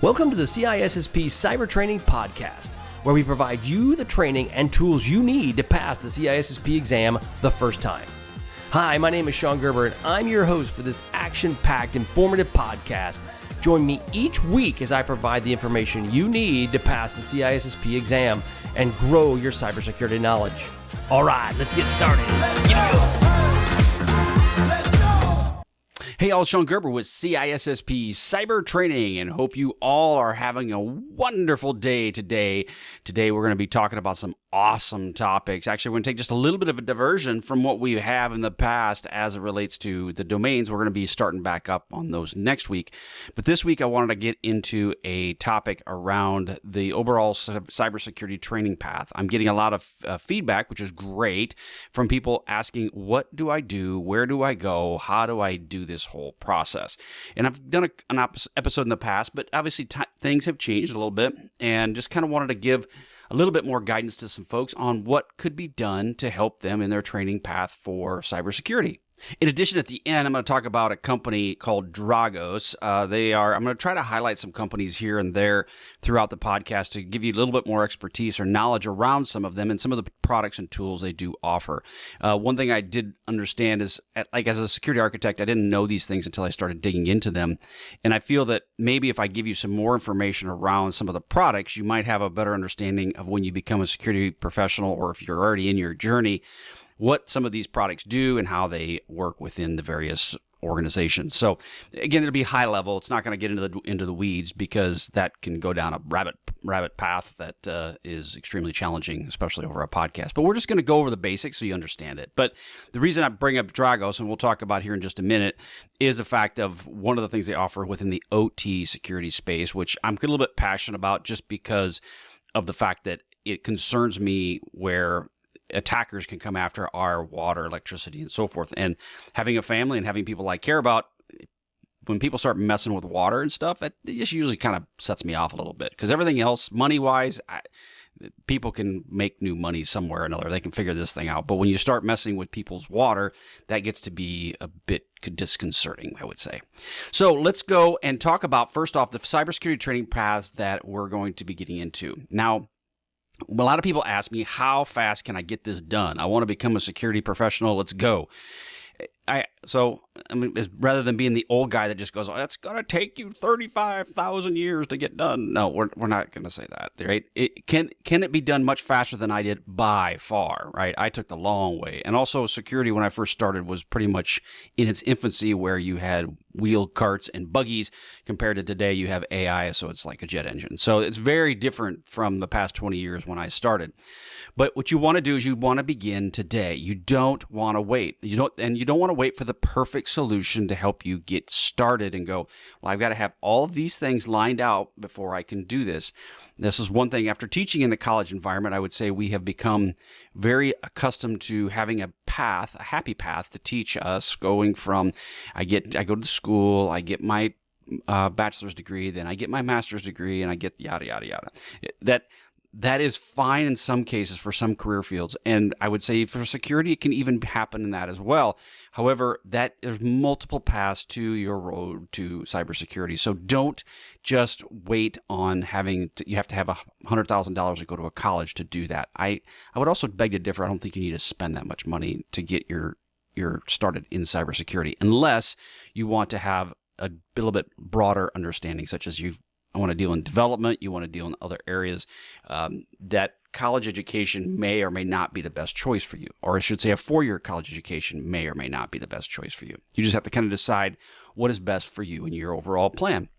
Welcome to the CISSP Cyber Training Podcast, where we provide you the training and tools you need to pass the CISSP exam the first time. Hi, my name is Sean Gerber, and I'm your host for this action-packed, informative podcast. Join me each week as I provide the information you need to pass the CISSP exam and grow your cybersecurity knowledge. All right, let's get started. Hey, all, Sean Gerber with CISSP Cyber Training, and hope you all are having a wonderful day today. Today, we're going to be talking about some awesome topics. Actually, we're going to take just a little bit of a diversion from what we have in the past as it relates to the domains. We're going to be starting back up on those next week. But this week, I wanted to get into a topic around the overall cybersecurity training path. I'm getting a lot of feedback, which is great, from people asking, what do I do? Where do I go? How do I do this whole process? And I've done an episode in the past, but obviously things have changed a little bit, and just kind of wanted to give a little bit more guidance to some folks on what could be done to help them in their training path for cybersecurity. In addition, at the end, I'm going to talk about a company called Dragos. I'm going to try to highlight some companies here and there throughout the podcast to give you a little bit more expertise or knowledge around some of them and some of the products and tools they do offer. One thing I did understand is, as a security architect, I didn't know these things until I started digging into them. And I feel that maybe if I give you some more information around some of the products, you might have a better understanding of when you become a security professional, or if you're already in your journey, what some of these products do and how they work within the various organizations. So again, it'll be high level. It's not going to get into the weeds, because that can go down a rabbit path that is extremely challenging, especially over a podcast. But we're just going to go over the basics so you understand it. But the reason I bring up Dragos, and we'll talk about here in just a minute, is the fact of one of the things they offer within the OT security space, which I'm a little bit passionate about, just because of the fact that it concerns me where attackers can come after our water, electricity, and so forth. And having a family and having people I care about, when people start messing with water and stuff, that just usually kind of sets me off a little bit, because everything else, money-wise, people can make new money somewhere or another. They can figure this thing out. But when you start messing with people's water, that gets to be a bit disconcerting, I would say. So let's go and talk about, first off, the cybersecurity training paths that we're going to be getting into. Now, a lot of people ask me, how fast can I get this done? I want to become a security professional. Let's go. Rather than being the old guy that just goes, oh, that's going to take you 35,000 years to get done. No, we're not going to say that, right? Can it be done much faster than I did? By far, right? I took the long way. And also, security, when I first started, was pretty much in its infancy, where you had wheeled carts and buggies. Compared to today, you have AI, so it's like a jet engine. So it's very different from the past 20 years when I started. But what you want to do is you want to begin today. You don't want to wait. You don't want to wait for the perfect solution to help you get started and go, well, I've got to have all of these things lined out before I can do this. This is one thing. After teaching in the college environment, I would say we have become very accustomed to having a path, a happy path to teach us, going from I go to the school, I get my bachelor's degree, then I get my master's degree, and I get yada, yada, yada. That is fine in some cases for some career fields. And I would say for security, it can even happen in that as well. However, there's multiple paths to your road to cybersecurity. So don't just wait on you have to have $100,000 to go to a college to do that. I would also beg to differ. I don't think you need to spend that much money to get your started in cybersecurity, unless you want to have a little bit broader understanding, such as I want to deal in development, you want to deal in other areas, that college education may or may not be the best choice for you. Or I should say a 4-year college education may or may not be the best choice for you. You just have to kind of decide what is best for you and your overall plan.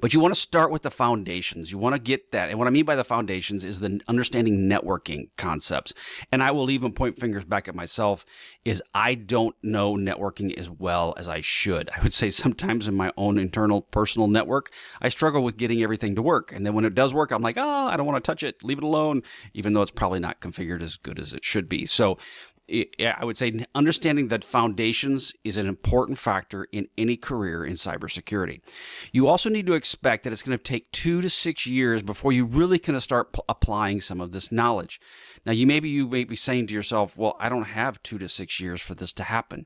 But you want to start with the foundations. You want to get that. And what I mean by the foundations is the understanding networking concepts. And I will even point fingers back at myself, is I don't know networking as well as I should. I would say sometimes in my own internal personal network, I struggle with getting everything to work. And then when it does work, I'm like, I don't want to touch it. Leave it alone, even though it's probably not configured as good as it should be. So I would say understanding that foundations is an important factor in any career in cybersecurity. You also need to expect that it's going to take 2 to 6 years before you really can start applying some of this knowledge. Now, you may be saying to yourself, well, I don't have 2 to 6 years for this to happen.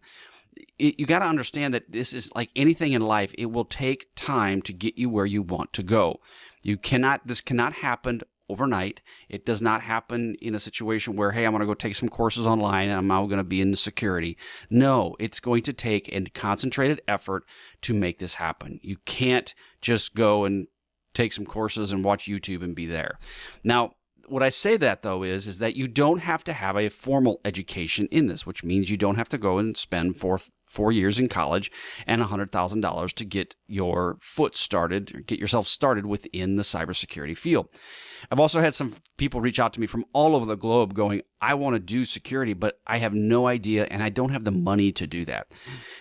you got to understand that this is like anything in life. It will take time to get you where you want to go. This cannot happen overnight. It does not happen in a situation where, hey, I'm going to go take some courses online and I'm now going to be into security. No, it's going to take a concentrated effort to make this happen. You can't just go and take some courses and watch YouTube and be there. Now, what I say that though is that you don't have to have a formal education in this, which means you don't have to go and spend four years in college and $100,000 to get your foot started, or get yourself started within the cybersecurity field. I've also had some people reach out to me from all over the globe going, I want to do security, but I have no idea and I don't have the money to do that.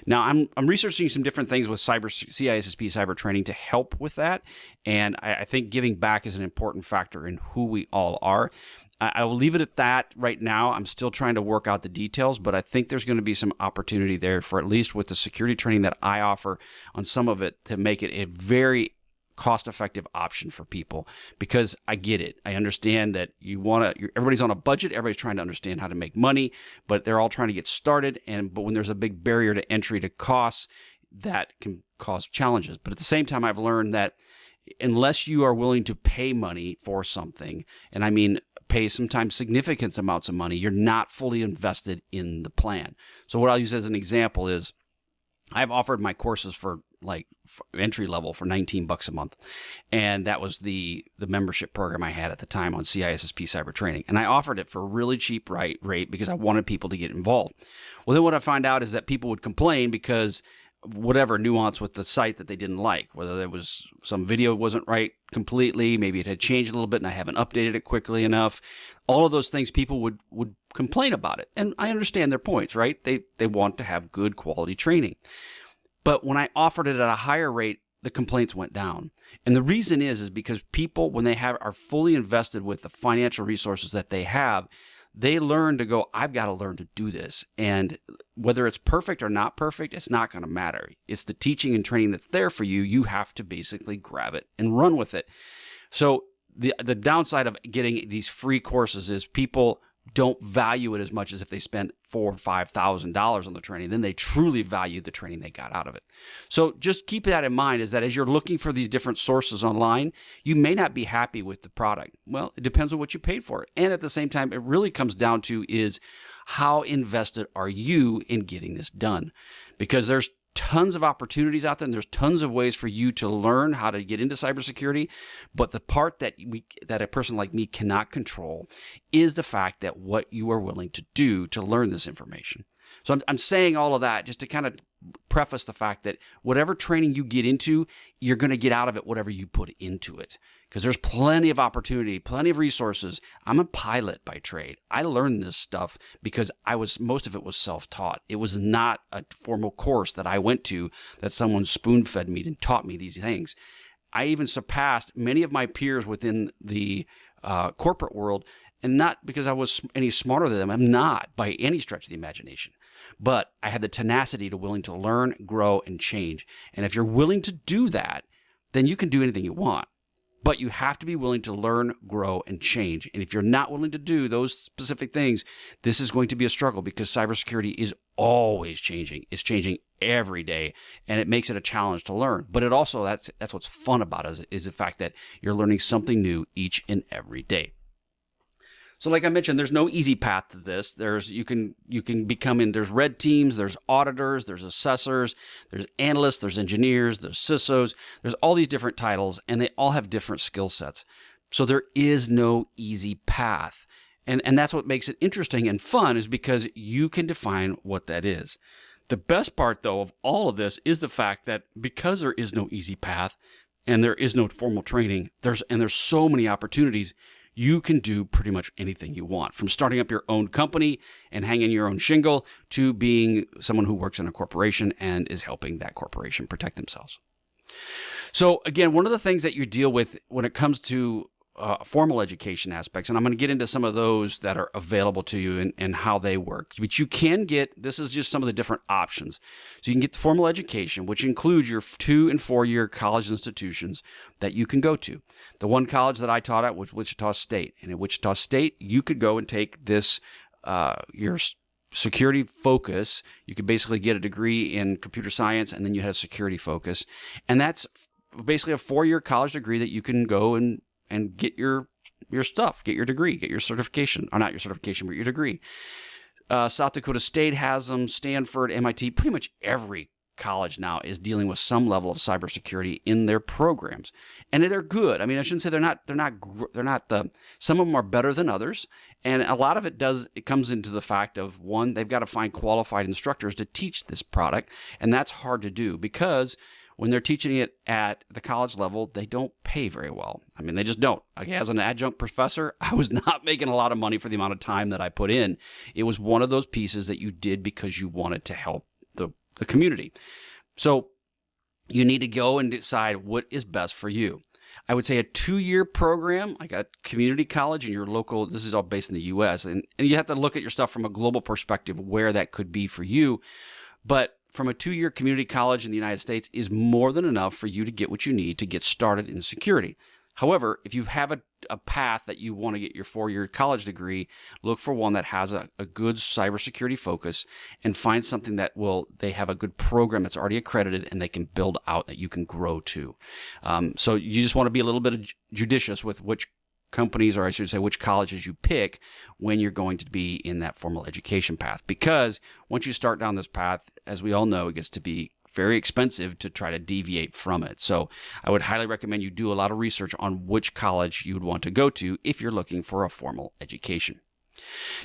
Now, I'm researching some different things with CISSP cyber training to help with that. And I think giving back is an important factor in who we all are. I will leave it at that right now. I'm still trying to work out the details, but I think there's going to be some opportunity there for, at least with the security training that I offer on some of it, to make it a very cost-effective option for people, because I get it. I understand that everybody's on a budget. Everybody's trying to understand how to make money, but they're all trying to get started. But when there's a big barrier to entry to costs, that can cause challenges. But at the same time, I've learned that unless you are willing to pay money for something, and I mean pay sometimes significant amounts of money, you're not fully invested in the plan. So what I'll use as an example is I've offered my courses for entry level for $19 a month. And that was the membership program I had at the time on CISSP cyber training. And I offered it for a really cheap rate because I wanted people to get involved. Well, then what I find out is that people would complain because whatever nuance with the site that they didn't like, whether there was some video wasn't right completely, maybe it had changed a little bit and I haven't updated it quickly enough. All of those things, people would complain about it. And I understand their points, right? They want to have good quality training. But when I offered it at a higher rate, the complaints went down. And the reason is because people, when they are fully invested with the financial resources that they have, they learn to go, I've got to learn to do this. And whether it's perfect or not perfect, it's not going to matter. It's the teaching and training that's there for you. You have to basically grab it and run with it. So the downside of getting these free courses is people don't value it as much as if they spent $4,000 or $5,000 on the training. Then they truly value the training they got out of it. So just keep that in mind, is that as you're looking for these different sources online, you may not be happy with the product. Well, it depends on what you paid for it. And at the same time, it really comes down to is how invested are you in getting this done? Because there's tons of opportunities out there, and there's tons of ways for you to learn how to get into cybersecurity. But the part that a person like me cannot control is the fact that what you are willing to do to learn this information. So I'm saying all of that just to kind of preface the fact that whatever training you get into, you're going to get out of it whatever you put into it. Because there's plenty of opportunity, plenty of resources. I'm a pilot by trade. I learned this stuff because most of it was self-taught. It was not a formal course that I went to that someone spoon-fed me and taught me these things. I even surpassed many of my peers within the corporate world, and not because I was any smarter than them. I'm not by any stretch of the imagination. But I had the tenacity to willing to learn, grow, and change. And if you're willing to do that, then you can do anything you want. But you have to be willing to learn, grow, and change. And if you're not willing to do those specific things, this is going to be a struggle, because cybersecurity is always changing. It's changing every day, and it makes it a challenge to learn. But it also, that's what's fun about it, is the fact that you're learning something new each and every day. So like I mentioned, there's no easy path to this. You can become in, there's red teams, there's auditors, there's assessors, there's analysts, there's engineers, there's CISOs, there's all these different titles, and they all have different skill sets. So there is no easy path. And that's what makes it interesting and fun, is because you can define what that is. The best part, though, of all of this is the fact that because there is no easy path and there is no formal training, there's so many opportunities. You can do pretty much anything you want, from starting up your own company and hanging your own shingle to being someone who works in a corporation and is helping that corporation protect themselves. So again, one of the things that you deal with when it comes to formal education aspects, and I'm going to get into some of those that are available to you and how they work. But you can get, this is just some of the different options. So you can get the formal education, which includes your 2- and 4-year college institutions that you can go to. The one college that I taught at was Wichita State. And at Wichita State, you could go and take this, your security focus. You could basically get a degree in computer science, and then you had a security focus. And that's basically a 4-year college degree that you can go and get your stuff, get your degree, get your certification, or not your certification, but your degree. South Dakota State has them, Stanford, MIT, pretty much every college now is dealing with some level of cybersecurity in their programs, and they're good. I mean, I shouldn't say they're not some of them are better than others, and a lot of it comes into the fact of, one, they've got to find qualified instructors to teach this product, and that's hard to do because when they're teaching it at the college level, they don't pay very well. I mean, they just don't. Okay, as an adjunct professor, I was not making a lot of money for the amount of time that I put in. It was one of those pieces that you did because you wanted to help the community. So you need to go and decide what is best for you. I would say a 2-year program, like a community college in your local, this is all based in the U.S., and you have to look at your stuff from a global perspective where that could be for you. But from a 2-year community college in the United States is more than enough for you to get what you need to get started in security. However, if you have a path that you want to get your 4-year college degree, look for one that has a good cybersecurity focus and find something that they have a good program that's already accredited and they can build out that you can grow to. So you just want to be a little bit judicious with which companies, or I should say which colleges you pick when you're going to be in that formal education path. Because once you start down this path, as we all know, it gets to be very expensive to try to deviate from it. So I would highly recommend you do a lot of research on which college you would want to go to if you're looking for a formal education.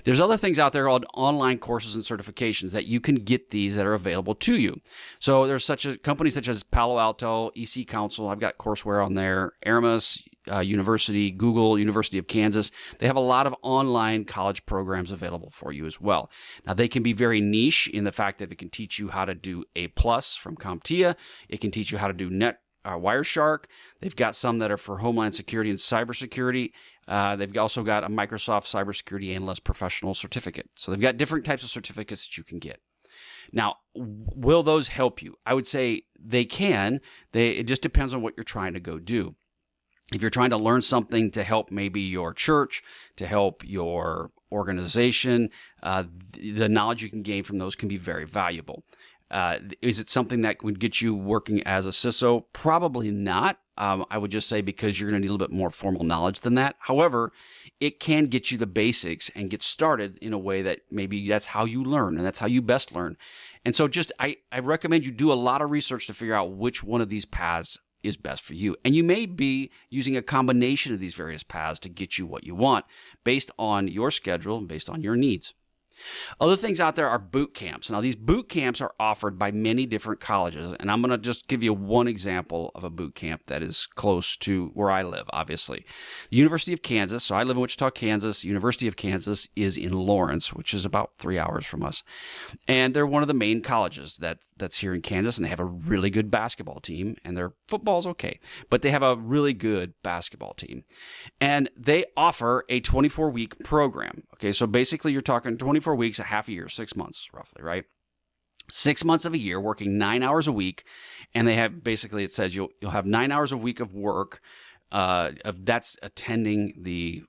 There's other things out there called online courses and certifications that you can get these that are available to you. So there's companies such as Palo Alto, EC Council. I've got courseware on there. Aramis University, Google, University of Kansas. They have a lot of online college programs available for you as well. Now, they can be very niche in the fact that it can teach you how to do A+ from CompTIA. It can teach you how to do Wireshark. They've got some that are for Homeland Security and Cybersecurity. They've also got a Microsoft Cybersecurity Analyst Professional Certificate. So they've got different types of certificates that you can get. Now, will those help you? I would say they can. It just depends on what you're trying to go do. If you're trying to learn something to help maybe your church, to help your organization, the knowledge you can gain from those can be very valuable. Is it something that would get you working as a CISO? Probably not. I would just say because you're going to need a little bit more formal knowledge than that. However, it can get you the basics and get started in a way that maybe that's how you learn and that's how you best learn. And so I recommend you do a lot of research to figure out which one of these paths is best for you. And you may be using a combination of these various paths to get you what you want based on your schedule and based on your needs. Other things out there are boot camps. Now, these boot camps are offered by many different colleges, and I'm going to just give you one example of a boot camp that is close to where I live, obviously. The University of Kansas, so I live in Wichita, Kansas. University of Kansas is in Lawrence, which is about 3 hours from us. And they're one of the main colleges that's here in Kansas, and they have a really good basketball team, and their football's okay, but they have a really good basketball team. And they offer a 24-week program. Okay, so basically you're talking 24 weeks, a half a year, 6 months roughly, right? 6 months of a year, working 9 hours a week, and they have basically, it says you'll have 9 hours a week of work. That's attending the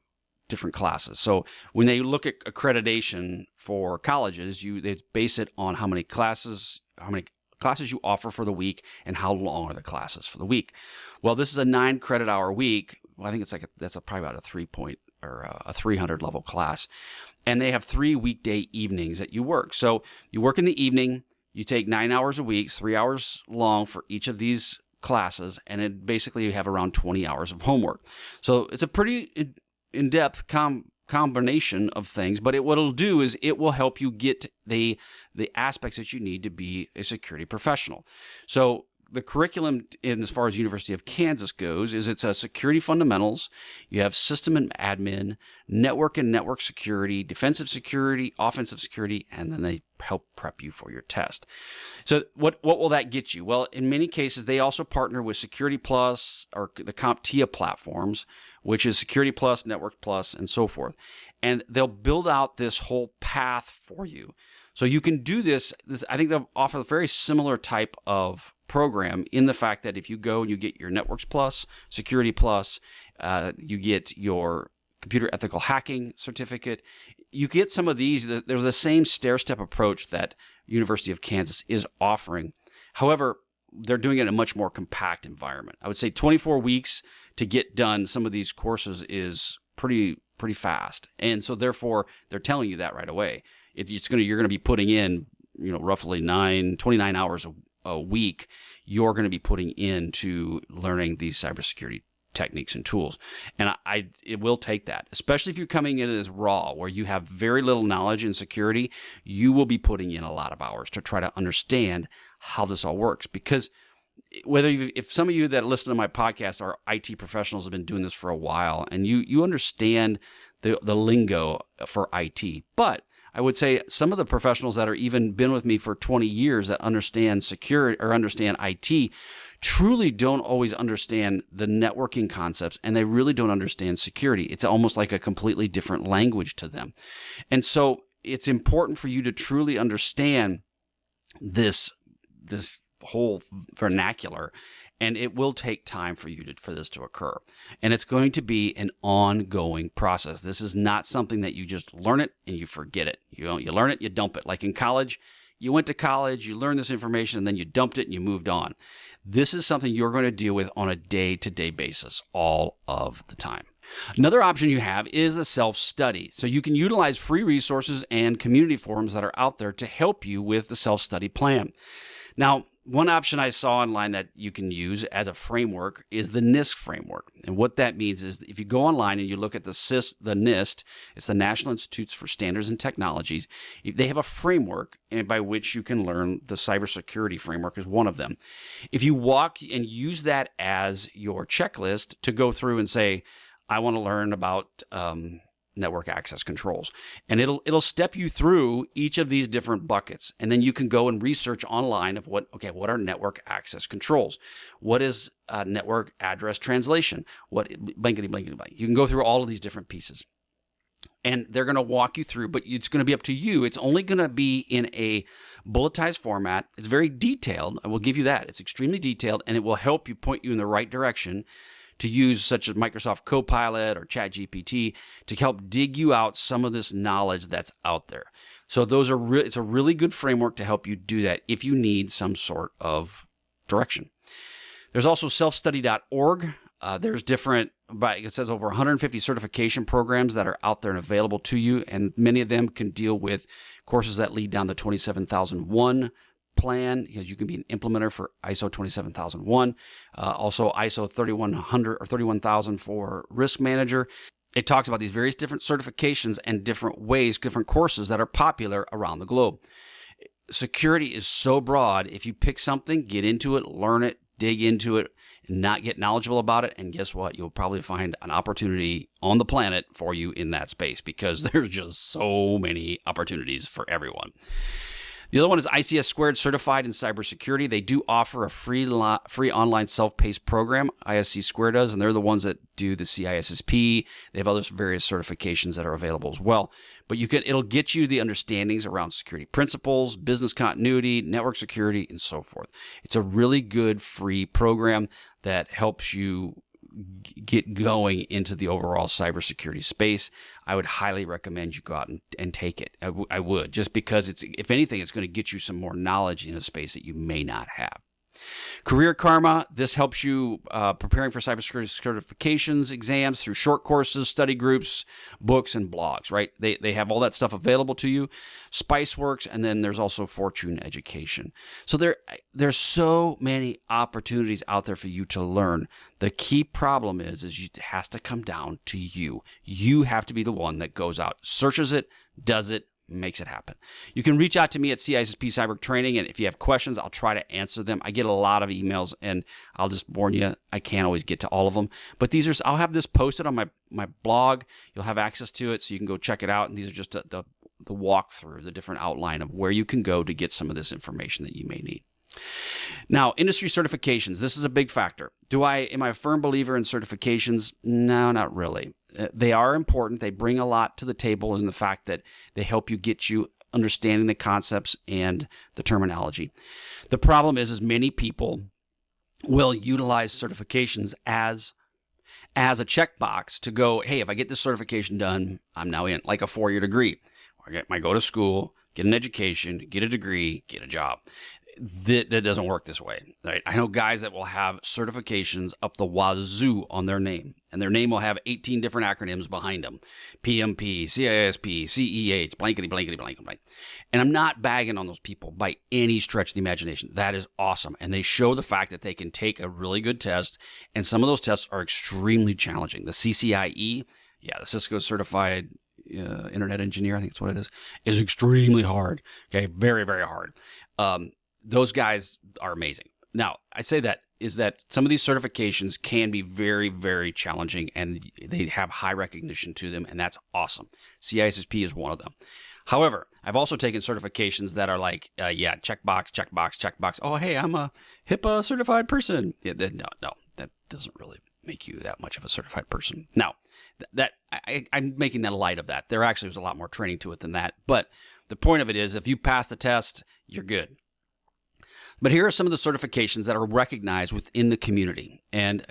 different classes. So when they look at accreditation for colleges, they base it on how many classes you offer for the week and how long are the classes for the week. Well, this is a 9 credit hour week. Well, I think that's probably about a 300 level class. And they have 3 weekday evenings that you work. So you work in the evening, you take 9 hours a week, 3 hours long for each of these classes, and it basically you have around 20 hours of homework. So it's a pretty in-depth combination of things, but what it'll do is it will help you get the aspects that you need to be a security professional. So the curriculum, as far as University of Kansas goes, is it's a security fundamentals. You have system and admin, network and network security, defensive security, offensive security, and then they help prep you for your test. So what will that get you? Well, in many cases, they also partner with Security Plus or the CompTIA platforms, which is Security Plus, Network Plus, and so forth. And they'll build out this whole path for you. So you can do this. I think they'll offer a very similar type of program in the fact that if you go and you get your Networks Plus, Security Plus, you get your Computer Ethical Hacking certificate, you get some of these. There's the same stair-step approach that University of Kansas is offering. However, they're doing it in a much more compact environment. I would say 24 weeks to get done some of these courses is pretty fast. And so therefore, they're telling you that right away. You're going to be putting in, roughly 29 hours a week. You're going to be putting into learning these cybersecurity techniques and tools. And it will take that, especially if you're coming in as raw, where you have very little knowledge in security. You will be putting in a lot of hours to try to understand how this all works. Because if some of you that listen to my podcast are IT professionals, have been doing this for a while, and you understand the lingo for IT. But I would say some of the professionals that are even been with me for 20 years that understand security or understand IT truly don't always understand the networking concepts, and they really don't understand security. It's almost like a completely different language to them. And so it's important for you to truly understand this whole vernacular, and it will take time for this to occur. And it's going to be an ongoing process. This is not something that you just learn it and you forget it. You learn it, you dump it. Like in college, you went to college, you learned this information, and then you dumped it and you moved on. This is something you're going to deal with on a day-to-day basis all of the time. Another option you have is the self-study. So you can utilize free resources and community forums that are out there to help you with the self-study plan. Now, one option I saw online that you can use as a framework is the NIST framework. And what that means is if you go online and you look at the NIST, it's the National Institutes for Standards and Technologies, they have a framework by which you can learn. The cybersecurity framework is one of them. If you walk and use that as your checklist to go through and say, I want to learn about network access controls, and it'll step you through each of these different buckets, and then you can go and research online of what are network access controls, what is network address translation, what blankety blankety blank. You can go through all of these different pieces, and they're going to walk you through, but it's going to be up to you. It's only going to be in a bulletized format. It's very detailed. I will give you that. It's extremely detailed, and it will help you point you in the right direction to use, such as Microsoft Copilot or ChatGPT, to help dig you out some of this knowledge that's out there. So it's a really good framework to help you do that if you need some sort of direction. There's also selfstudy.org. There's different, it says over 150 certification programs that are out there and available to you, and many of them can deal with courses that lead down the 27001 plan, because you can be an implementer for ISO 27001, also ISO 3100 or 31000 for risk manager. It talks about these various different certifications and different ways, different courses that are popular around the globe. Security is so broad. If you pick something, get into it, learn it, dig into it, and not get knowledgeable about it, and guess what? You'll probably find an opportunity on the planet for you in that space, because there's just so many opportunities for everyone. The other one is ICS Squared Certified in Cybersecurity. They do offer a free online self-paced program, ISC Squared does, and they're the ones that do the CISSP. They have other various certifications that are available as well. But it'll get you the understandings around security principles, business continuity, network security, and so forth. It's a really good free program that helps you get going into the overall cybersecurity space. I would highly recommend you go out and take it. I would, just because if anything, it's going to get you some more knowledge in a space that you may not have. Career Karma, this helps you preparing for cybersecurity certifications, exams through short courses, study groups, books, and blogs, right? They have all that stuff available to you. Spiceworks, and then there's also Fortune Education. So there's so many opportunities out there for you to learn. The key problem is it has to come down to you. You have to be the one that goes out, searches it, does it, makes it happen. You can reach out to me at CISSP Cyber Training, and if you have questions, I'll try to answer them. I get a lot of emails, and I'll just warn you, I can't always get to all of them. But I'll have this posted on my blog. You'll have access to it, so you can go check it out. And these are just the walkthrough, the different outline of where you can go to get some of this information that you may need. Now, industry certifications. This is a big factor. Am I a firm believer in certifications? No, not really. They are important. They bring a lot to the table in the fact that they help get you understanding the concepts and the terminology. The problem is many people will utilize certifications as as a checkbox to go, hey, if I get this certification done, I'm now in, like a 4-year degree. I go to school, get an education, get a degree, get a job. That doesn't work this way, right? I know guys that will have certifications up the wazoo on their name, and their name will have 18 different acronyms behind them. PMP, CISP, CEH, blankety, blankety, blankety, blank. And I'm not bagging on those people by any stretch of the imagination. That is awesome. And they show the fact that they can take a really good test, and some of those tests are extremely challenging. The CCIE, the Cisco Certified Internet Engineer, I think that's what it is extremely hard. Okay, very, very hard. Those guys are amazing. Now, I say that is that some of these certifications can be very, very challenging, and they have high recognition to them, and that's awesome. CISSP is one of them. However, I've also taken certifications that are like, checkbox, checkbox, checkbox. Oh, hey, I'm a HIPAA certified person. No, that doesn't really make you that much of a certified person. Now, I'm making that light of that. There actually was a lot more training to it than that. But the point of it is, if you pass the test, you're good. But here are some of the certifications that are recognized within the community. And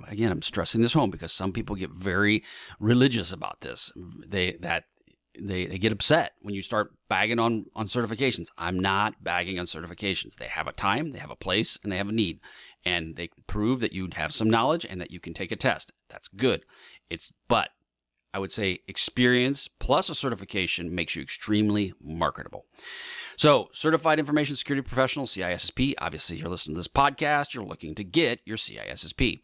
again, I'm stressing this home because some people get very religious about this. They get upset when you start bagging on certifications. I'm not bagging on certifications. They have a time, they have a place, and they have a need. And they prove that you have some knowledge and that you can take a test. That's good. But I would say experience plus a certification makes you extremely marketable. So, Certified Information Security Professional, CISSP. Obviously, you're listening to this podcast, you're looking to get your CISSP.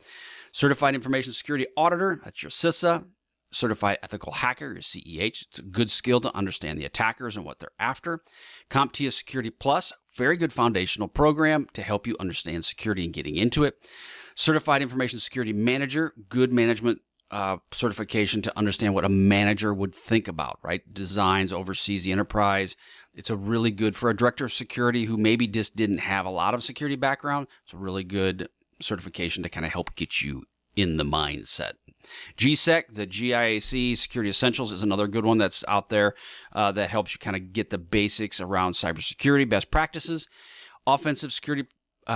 Certified Information Security Auditor, that's your CISA. Certified Ethical Hacker, your CEH. It's a good skill to understand the attackers and what they're after. CompTIA Security Plus, very good foundational program to help you understand security and getting into it. Certified Information Security Manager, good management certification to understand what a manager would think about, right? Designs, oversees the enterprise. It's a really good for a director of security who maybe just didn't have a lot of security background. It's a really good certification to kind of help get you in the mindset. GSEC, the GIAC Security Essentials, is another good one that's out there that helps you kind of get the basics around cybersecurity, best practices. Offensive Security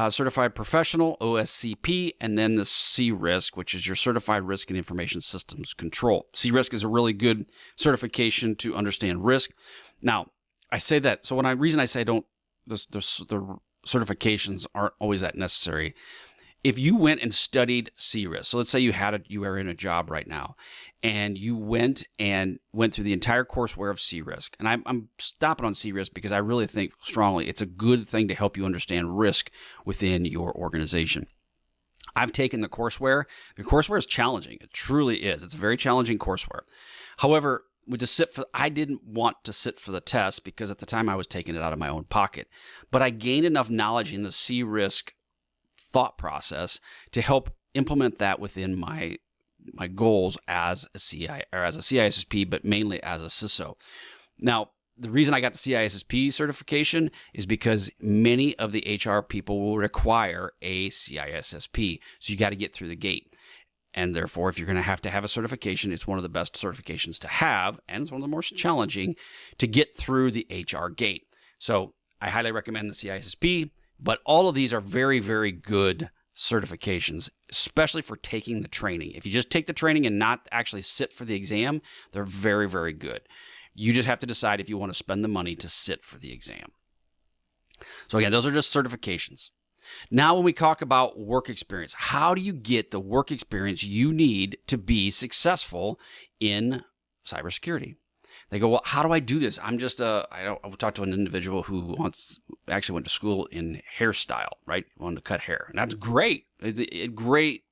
Certified Professional, OSCP, and then the CRISC, which is your Certified Risk and Information Systems Control. CRISC is a really good certification to understand risk. Now, I say that, so reason I say the certifications aren't always that necessary. If you went and studied CRISC, so let's say you are in a job right now, and you went through the entire courseware of CRISC, and I'm stopping on CRISC because I really think strongly it's a good thing to help you understand risk within your organization. I've taken the courseware. The courseware is challenging. It truly is. It's a very challenging courseware. However, I didn't want to sit for the test because at the time I was taking it out of my own pocket, but I gained enough knowledge in the CRISC thought process to help implement that within my goals as a CISSP, but mainly as a CISO. Now, the reason I got the CISSP certification is because many of the HR people will require a CISSP, so you got to get through the gate. And therefore, if you're going to have a certification, it's one of the best certifications to have, and it's one of the most challenging to get through the HR gate. So I highly recommend the CISSP. But all of these are very, very good certifications, especially for taking the training. If you just take the training and not actually sit for the exam, they're very, very good. You just have to decide if you want to spend the money to sit for the exam. So again, those are just certifications. Now, when we talk about work experience, how do you get the work experience you need to be successful in cybersecurity? They go, well, how do I do this? I talked to an individual who actually went to school in hairstyle, right? Wanted to cut hair. And that's great. It's a great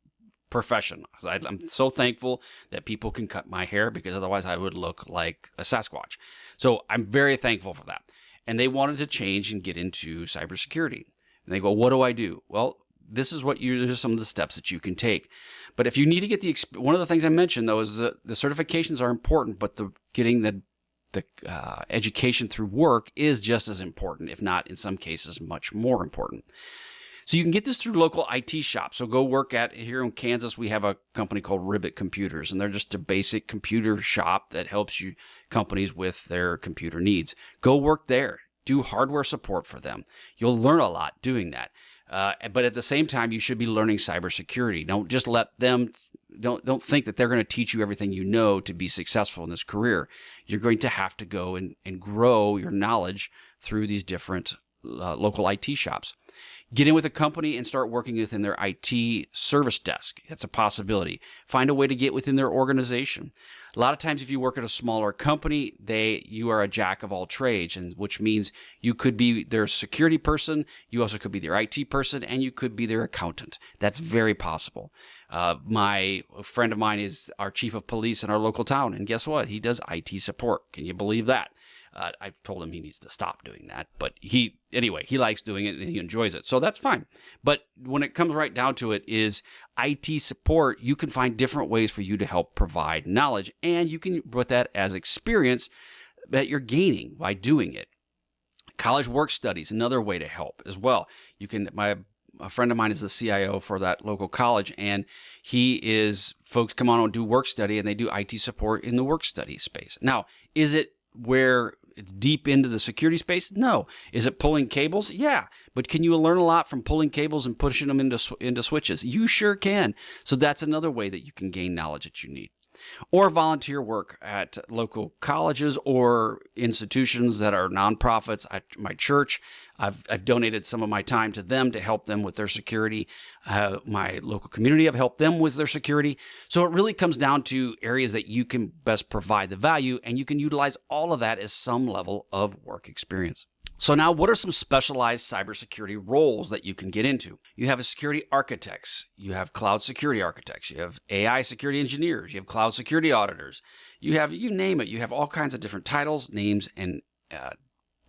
profession. I'm so thankful that people can cut my hair because otherwise I would look like a Sasquatch. So I'm very thankful for that. And they wanted to change and get into cybersecurity. And they go, what do I do? Well, this is these are some of the steps that you can take. But if you need to get one of the things I mentioned though is that the certifications are important, but getting the education through work is just as important, if not in some cases much more important. So you can get this through local IT shops. So go work here in Kansas, we have a company called Ribbit Computers, and they're just a basic computer shop that helps companies with their computer needs. Go work there. Do hardware support for them. You'll learn a lot doing that. But at the same time, you should be learning cybersecurity. Don't just let them don't think that they're going to teach you everything you know to be successful in this career. You're going to have to go and grow your knowledge through these different local IT shops. Get in with a company and start working within their IT service desk. That's a possibility. Find a way to get within their organization. A lot of times if you work at a smaller company, you are a jack of all trades, and which means you could be their security person, you also could be their IT person, and you could be their accountant. That's very possible. A friend of mine is our chief of police in our local town, and guess what? He does IT support. Can you believe that? I've told him he needs to stop doing that, but he likes doing it and he enjoys it. So that's fine. But when it comes right down to it is IT support, you can find different ways for you to help provide knowledge, and you can put that as experience that you're gaining by doing it. College work studies, another way to help as well. A friend of mine is the CIO for that local college, and folks come on and do work study, and they do IT support in the work study space. Now, is it where it's deep into the security space? No. Is it pulling cables? Yeah. But can you learn a lot from pulling cables and pushing them into switches? You sure can. So that's another way that you can gain knowledge that you need. Or volunteer work at local colleges or institutions that are nonprofits. At my church, I've donated some of my time to them to help them with their security. My local community, I've helped them with their security. So it really comes down to areas that you can best provide the value, and you can utilize all of that as some level of work experience. So now, what are some specialized cybersecurity roles that you can get into? You have a security architects, you have cloud security architects, you have AI security engineers, you have cloud security auditors, you name it, you have all kinds of different titles, names, and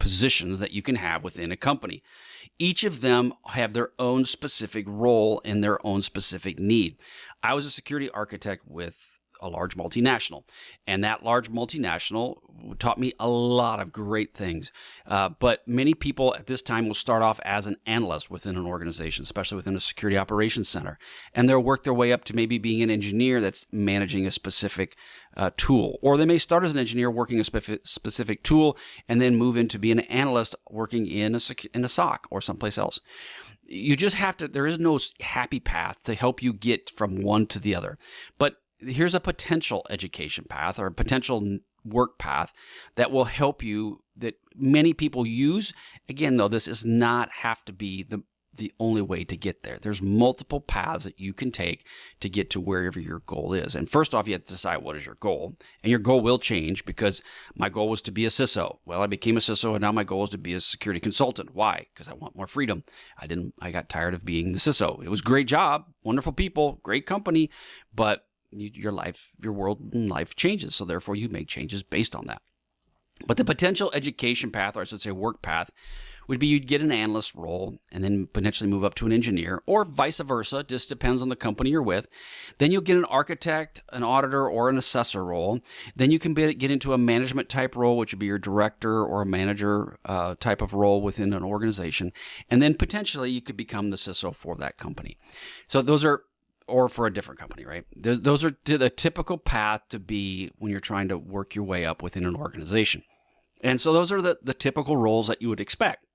positions that you can have within a company. Each of them have their own specific role and their own specific need. I was a security architect with a large multinational, and that large multinational taught me a lot of great things. But many people at this time will start off as an analyst within an organization, especially within a security operations center, and they'll work their way up to maybe being an engineer that's managing a specific tool, or they may start as an engineer working a specific tool and then move into being an analyst working in a SOC or someplace else. You just have to, there is no happy path to help you get from one to the other. But here's a potential education path or a potential work path that will help you, that many people use. Again, though, this does not have to be the only way to get there. There's multiple paths that you can take to get to wherever your goal is. And first off, you have to decide what is your goal. And your goal will change, because my goal was to be a CISO. Well, I became a CISO, and now my goal is to be a security consultant. Why? Because I want more freedom. I got tired of being the CISO. It was a great job, wonderful people, great company, but your world and life changes. So therefore you make changes based on that. But the potential education path, or I should say work path, would be you'd get an analyst role and then potentially move up to an engineer, or vice versa. Just depends on the company you're with. Then you'll get an architect, an auditor, or an assessor role. Then you can get into a management type role, which would be your director or a manager type of role within an organization. And then potentially you could become the CISO for that company. So those are, or for a different company, right? Those are the typical path to be when you're trying to work your way up within an organization. And so those are the typical roles that you would expect.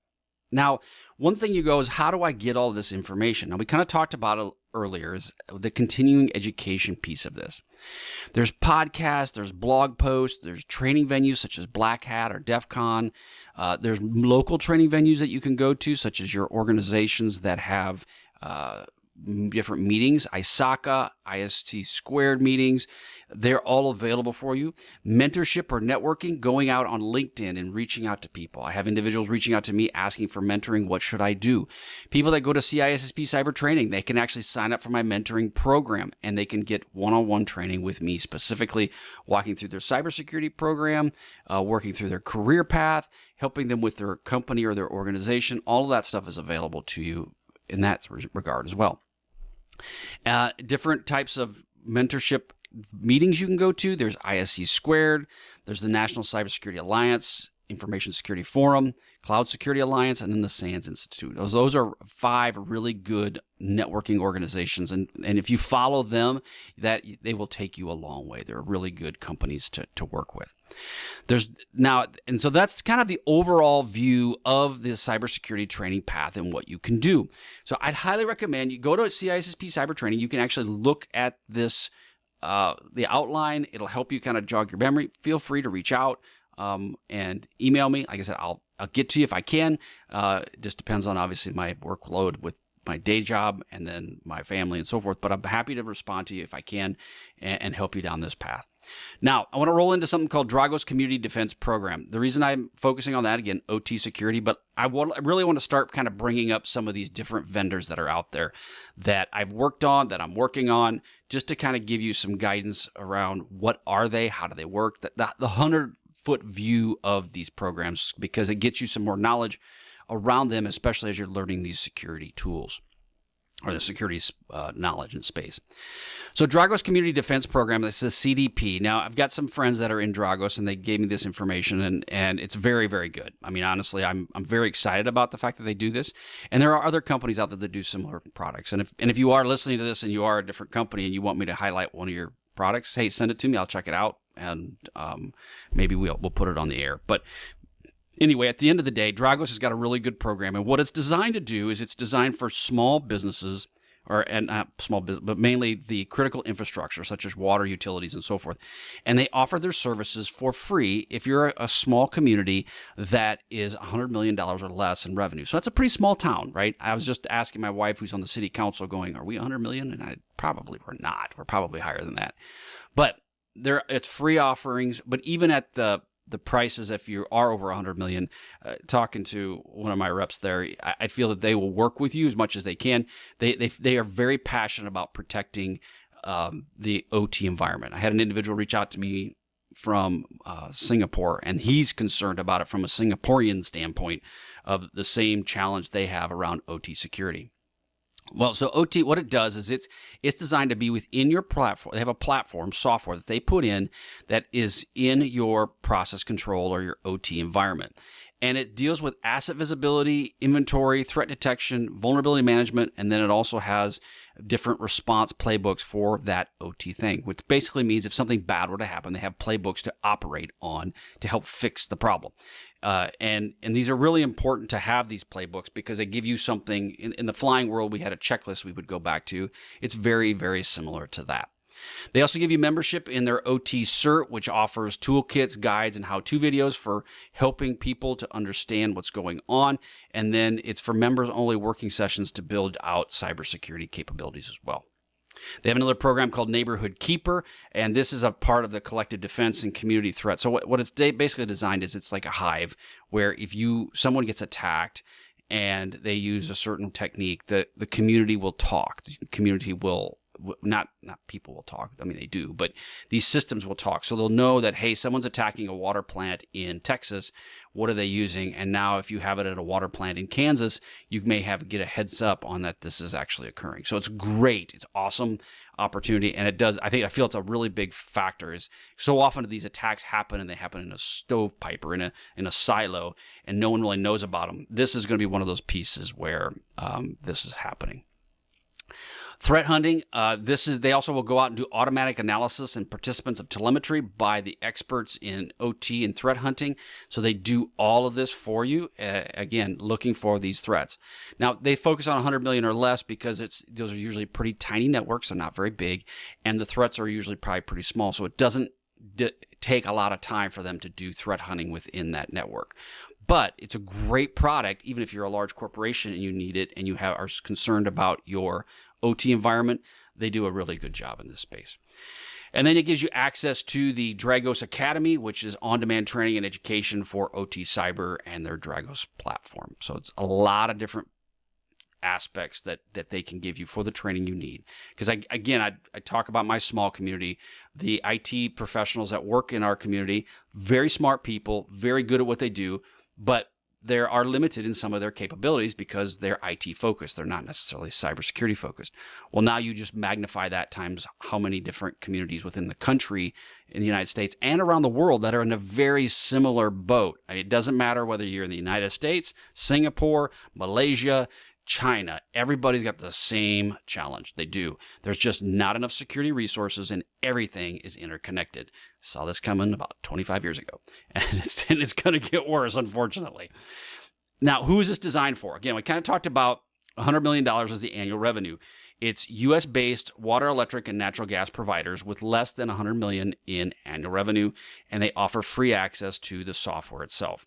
Now, one thing you go is, how do I get all this information? Now, we kind of talked about it earlier, is the continuing education piece of this. There's podcasts, there's blog posts, there's training venues such as Black Hat or DEF CON. There's local training venues that you can go to, such as your organizations that have different meetings, ISACA, IST squared meetings. They're all available for you. Mentorship or networking, going out on LinkedIn and reaching out to people. I have individuals reaching out to me asking for mentoring. What should I do? People that go to CISSP Cyber Training, they can actually sign up for my mentoring program, and they can get one-on-one training with me, specifically walking through their cybersecurity program, working through their career path, helping them with their company or their organization. All of that stuff is available to you in that regard as well. Different types of mentorship meetings you can go to. There's ISC squared. There's the National Cybersecurity Alliance. Information Security Forum, Cloud Security Alliance, and then the SANS Institute. Those are 5 really good networking organizations, and if you follow them, that they will take you a long way. They're really good companies to work with. So that's kind of the overall view of the cybersecurity training path and what you can do. So I'd highly recommend you go to CISSP Cyber Training. You can actually look at this, the outline. It'll help you kind of jog your memory. Feel free to reach out and email me. Like I said, I'll get to you if I can. It just depends on obviously my workload with my day job and then my family and so forth. But I'm happy to respond to you if I can and help you down this path. Now, I want to roll into something called Dragos Community Defense Program. The reason I'm focusing on that, again, OT security, but I really want to start kind of bringing up some of these different vendors that are out there that I've worked on, that I'm working on, just to kind of give you some guidance around what are they, how do they work, the 100-foot view of these programs, because it gets you some more knowledge around them, especially as you're learning these security tools or the security knowledge and space. So Dragos Community Defense Program, this is a CDP. Now, I've got some friends that are in Dragos, and they gave me this information, and it's very, very good. I mean, honestly, I'm very excited about the fact that they do this. And there are other companies out there that do similar products. And if you are listening to this and you are a different company and you want me to highlight one of your products, hey, send it to me. I'll check it out, and maybe we'll put it on the air. But anyway, at the end of the day, Dragos has got a really good program, and what it's designed to do is it's designed for small businesses, and not small business, but mainly the critical infrastructure, such as water, utilities, and so forth. And they offer their services for free if you're a small community that is $100 million or less in revenue. So that's a pretty small town, right? I was just asking my wife, who's on the city council, going, are we 100 million? And we're not. We're probably higher than that. But it's free offerings, but even at the prices, if you are over 100 million, talking to one of my reps there, I feel that they will work with you as much as they can. They are very passionate about protecting the OT environment. I had an individual reach out to me from Singapore, and he's concerned about it from a Singaporean standpoint of the same challenge they have around OT security. Well, so OT, what it does is it's designed to be within your platform. They have a platform software that they put in that is in your process control or your OT environment. And it deals with asset visibility, inventory, threat detection, vulnerability management, and then it also has different response playbooks for that OT thing, which basically means if something bad were to happen, they have playbooks to operate on to help fix the problem. And these are really important to have, these playbooks, because they give you something. In the flying world, we had a checklist we would go back to. It's very, very similar to that. They also give you membership in their OT CERT, which offers toolkits, guides, and how-to videos for helping people to understand what's going on. And then it's for members-only working sessions to build out cybersecurity capabilities as well. They have another program called Neighborhood Keeper, and this is a part of the collective defense and community threat. So what it's basically designed is it's like a hive where if someone gets attacked and they use a certain technique, the community will talk. The community will not people will talk. I mean, they do, but these systems will talk. So they'll know that, hey, someone's attacking a water plant in Texas. What are they using? And now if you have it at a water plant in Kansas, you may get a heads up on that this is actually occurring. So it's great. It's awesome opportunity. And I feel it's a really big factor. Is so often these attacks happen and they happen in a stovepipe or in a silo and no one really knows about them. This is going to be one of those pieces where this is happening. Threat hunting, they also will go out and do automatic analysis and participants of telemetry by the experts in OT and threat hunting. So they do all of this for you, again, looking for these threats. Now, they focus on 100 million or less because those are usually pretty tiny networks. They're not very big, and the threats are usually probably pretty small. So it doesn't take a lot of time for them to do threat hunting within that network. But it's a great product, even if you're a large corporation and you need it and you are concerned about your OT environment. They do a really good job in this space. And then it gives you access to the Dragos Academy, which is on-demand training and education for OT cyber and their Dragos platform. So it's a lot of different aspects that they can give you for the training you need. Because I talk about my small community, the IT professionals that work in our community, very smart people, very good at what they do, but they are limited in some of their capabilities because they're IT focused. They're not necessarily cybersecurity focused. Well, now you just magnify that times how many different communities within the country, in the United States and around the world, that are in a very similar boat. It doesn't matter whether you're in the United States, Singapore, Malaysia, China. Everybody's got the same challenge. They do. There's just not enough security resources, and everything is interconnected. Saw this coming about 25 years ago, and it's going to get worse, unfortunately. Now, who is this designed for? Again, we kind of talked about $100 million is the annual revenue. It's U.S.-based water, electric, and natural gas providers with less than $100 million in annual revenue, and they offer free access to the software itself.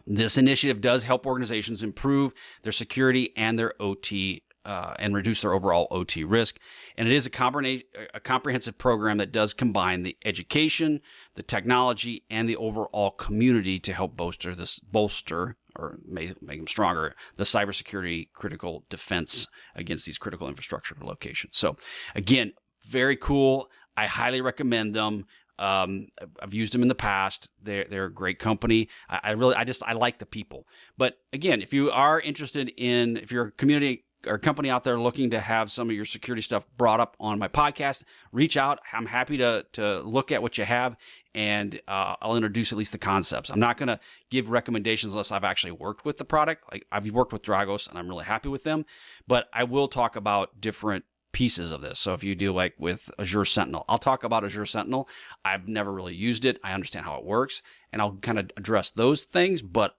This initiative does help organizations improve their security and their OT and reduce their overall OT risk. And it is a comprehensive program that does combine the education, the technology, and the overall community to help bolster or make them stronger, the cybersecurity critical defense against these critical infrastructure locations. So again, very cool. I highly recommend them. I've used them in the past. They're a great company. I like the people. But again, if you are interested in, if you're a community or company out there looking to have some of your security stuff brought up on my podcast, reach out. I'm happy to look at what you have, and I'll introduce at least the concepts. I'm not going to give recommendations unless I've actually worked with the product. Like, I've worked with Dragos and I'm really happy with them, but I will talk about different pieces of this. So if you do like with Azure Sentinel, I'll talk about Azure Sentinel. I've never really used it. I understand how it works, and I'll kind of address those things, but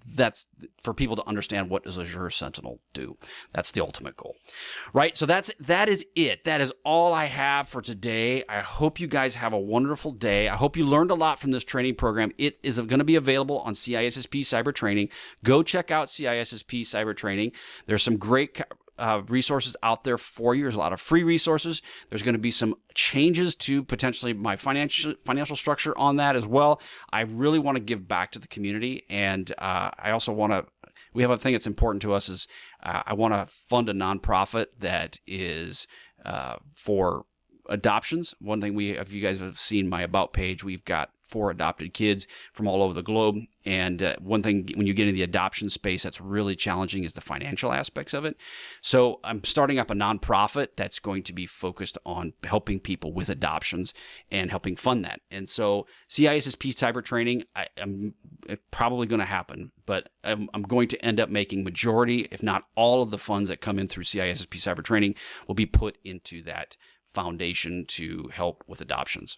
that's for people to understand, what does Azure Sentinel do? That's the ultimate goal, right? So that is it. That is all I have for today. I hope you guys have a wonderful day. I hope you learned a lot from this training program. It is going to be available on CISSP Cyber Training. Go check out CISSP Cyber Training. There's some great resources out there for you. There's a lot of free resources. There's going to be some changes to potentially my financial structure on that as well. I really want to give back to the community, and I also want to. We have a thing that's important to us is I want to fund a nonprofit that is for adoptions. One thing if you guys have seen my About page, we've got 4 adopted kids from all over the globe. And one thing, when you get into the adoption space, that's really challenging is the financial aspects of it. So I'm starting up a nonprofit that's going to be focused on helping people with adoptions and helping fund that. And so CISSP Cyber Training, it's probably going to happen, but I'm going to end up making majority, if not all, of the funds that come in through CISSP Cyber Training will be put into that foundation to help with adoptions.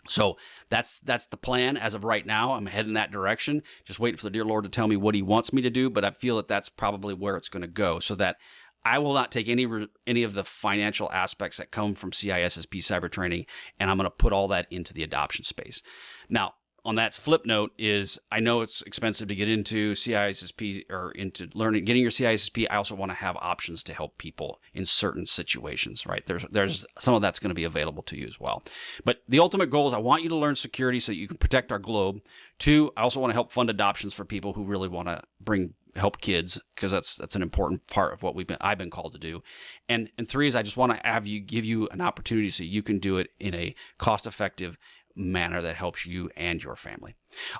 So that's the plan as of right now. I'm heading that direction, just waiting for the dear Lord to tell me what he wants me to do, but I feel that that's probably where it's going to go, so that I will not take any of the financial aspects that come from CISSP Cyber Training, and I'm going to put all that into the adoption space. Now, on that flip note is, I know it's expensive to get into CISSP or into getting your CISSP. I also want to have options to help people in certain situations, right? There's some of that's going to be available to you as well. But the ultimate goal is I want you to learn security so you can protect our globe. 2, I also want to help fund adoptions for people who really want to help kids, because that's an important part of what I've been called to do. And 3 is I just want to give you an opportunity so you can do it in a cost-effective manner that helps you and your family.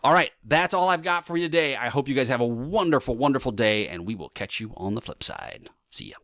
All right, that's all I've got for you today. I hope you guys have a wonderful, wonderful day, and we will catch you on the flip side. See ya.